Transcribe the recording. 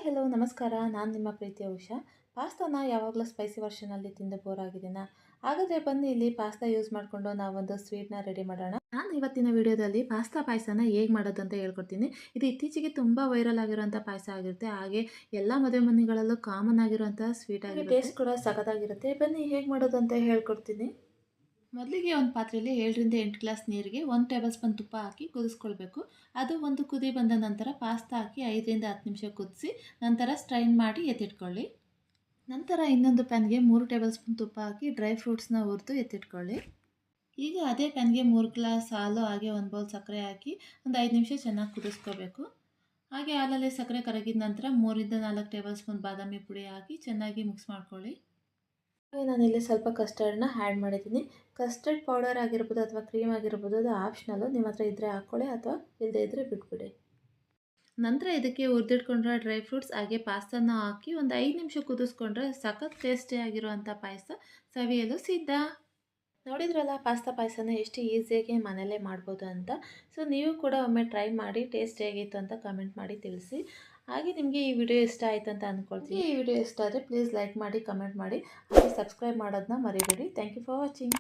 Hello ನಮಸ್ಕಾರ. ನಾನು ನಿಮ್ಮ ಪ್ರೀತಿಯ ಉಷಾ. ಪಾಸ್ತಾನ ಯಾವಾಗಲೂ ಸ್ಪೈಸಿ ವರ್ಷನಲ್ಲಿ ತಿಂದು ಬೋರ್ ಆಗಿದ್ದೀನಾ? ಹಾಗಾದರೆ ಬನ್ನಿ ಇಲ್ಲಿ ಪಾಸ್ತಾ ಯೂಸ್ ಮಾಡಿಕೊಂಡು ನಾವೊಂದು ಸ್ವೀಟ್ನ ರೆಡಿ ಮಾಡೋಣ. ನಾನು ಇವತ್ತಿನ ವಿಡಿಯೋದಲ್ಲಿ ಪಾಸ್ತಾ ಪಾಯಸನ ಹೇಗೆ ಮಾಡೋದು ಅಂತ ಹೇಳ್ಕೊಡ್ತೀನಿ. ಇದು ಇತ್ತೀಚೆಗೆ ತುಂಬ ವೈರಲ್ ಆಗಿರುವಂಥ ಪಾಯಸ ಆಗಿರುತ್ತೆ. ಹಾಗೆ ಎಲ್ಲ ಮದುವೆ ಮನೆಗಳಲ್ಲೂ ಕಾಮನ್ ಆಗಿರುವಂಥ ಸ್ವೀಟ್ ಆಗಿ ಟೇಸ್ಟ್ ಕೂಡ ಸಖತ್ತಾಗಿರುತ್ತೆ. ಬನ್ನಿ ಹೇಗೆ ಮಾಡೋದು ಅಂತ ಹೇಳ್ಕೊಡ್ತೀನಿ. ಮೊದಲಿಗೆ ಒಂದು ಪಾತ್ರೆಯಲ್ಲಿ 7 ರಿಂದ 8 ಗ್ಲಾಸ್ ನೀರಿಗೆ 1 ಟೇಬಲ್ ಸ್ಪೂನ್ ತುಪ್ಪ ಹಾಕಿ ಕುದಿಸ್ಕೊಳ್ಬೇಕು. ಅದು ಒಂದು ಕುದಿ ಬಂದ ನಂತರ ಪಾಸ್ತಾ ಹಾಕಿ 5 ರಿಂದ 10 ನಿಮಿಷ ಕುದಿಸಿ ನಂತರ ಸ್ಟ್ರೈನ್ ಮಾಡಿ ಎತ್ತಿಟ್ಕೊಳ್ಳಿ. ನಂತರ ಇನ್ನೊಂದು ಪ್ಯಾನ್ಗೆ 3 ಟೇಬಲ್ ಸ್ಪೂನ್ ತುಪ್ಪ ಹಾಕಿ ಡ್ರೈ ಫ್ರೂಟ್ಸ್ನ ಹುರಿದು ಎತ್ತಿಟ್ಕೊಳ್ಳಿ. ಈಗ ಅದೇ ಪ್ಯಾನ್ಗೆ 3 ಗ್ಲಾಸ್ ಹಾಲು ಹಾಗೆ 1 ಬೌಲ್ ಸಕ್ಕರೆ ಹಾಕಿ ಒಂದು 5 ನಿಮಿಷ ಚೆನ್ನಾಗಿ ಕುದಿಸ್ಕೋಬೇಕು. ಹಾಗೆ ಹಾಲಲ್ಲಿ ಸಕ್ಕರೆ ಕರಗಿದ ನಂತರ 3 ರಿಂದ 4 ಟೇಬಲ್ ಸ್ಪೂನ್ ಬಾದಾಮಿ ಪುಡಿ ಹಾಕಿ ಚೆನ್ನಾಗಿ ಮಿಕ್ಸ್ ಮಾಡ್ಕೊಳ್ಳಿ. ನಾನಿಲ್ಲಿ ಸ್ವಲ್ಪ ಕಸ್ಟರ್ಡ್ನ ಆ್ಯಡ್ ಮಾಡಿದ್ದೀನಿ. ಕಸ್ಟರ್ಡ್ ಪೌಡರ್ ಆಗಿರ್ಬೋದು ಅಥವಾ ಕ್ರೀಮ್ ಆಗಿರ್ಬೋದು, ಅದು ಆಪ್ಷನಲ್ಲು. ನಿಮ್ಮ ಹತ್ರ ಇದ್ದರೆ ಹಾಕ್ಕೊಳ್ಳಿ ಅಥವಾ ಇಲ್ಲದೇ ಇದ್ದರೆ ಬಿಟ್ಬಿಡಿ. ನಂತರ ಇದಕ್ಕೆ ಹುರಿದಿಟ್ಕೊಂಡ್ರೆ ಡ್ರೈ ಫ್ರೂಟ್ಸ್ ಹಾಗೆ ಪಾಸ್ತಾನ ಹಾಕಿ ಒಂದು 5 ನಿಮಿಷ ಕುದಿಸ್ಕೊಂಡ್ರೆ ಸಖತ್ ಟೇಸ್ಟಿಯಾಗಿರುವಂಥ ಪಾಯಸ ಸವಿಯಲು ಸಿದ್ಧ. ನೋಡಿದ್ರಲ್ಲ ಪಾಸ್ತಾ ಪಾಯಸನ ಎಷ್ಟು ಈಸಿಯಾಗಿ ಮನೆಯಲ್ಲೇ ಮಾಡ್ಬೋದು ಅಂತ. ಸೊ ನೀವು ಕೂಡ ಒಮ್ಮೆ ಟ್ರೈ ಮಾಡಿ ಟೇಸ್ಟ್ ಹೇಗಿತ್ತು ಅಂತ ಕಮೆಂಟ್ ಮಾಡಿ ತಿಳಿಸಿ. ಹಾಗೆ ನಿಮಗೆ ಈ ವಿಡಿಯೋ ಇಷ್ಟ ಆಯಿತು ಅಂತ ಅಂದ್ಕೊಳ್ತೀನಿ. ಈ ವಿಡಿಯೋ ಇಷ್ಟ ಆದರೆ ಪ್ಲೀಸ್ ಲೈಕ್ ಮಾಡಿ, ಕಮೆಂಟ್ ಮಾಡಿ, ಹಾಗೆ ಸಬ್ಸ್ಕ್ರೈಬ್ ಮಾಡೋದನ್ನ ಮರಿಬೇಡಿ. Thank you for watching.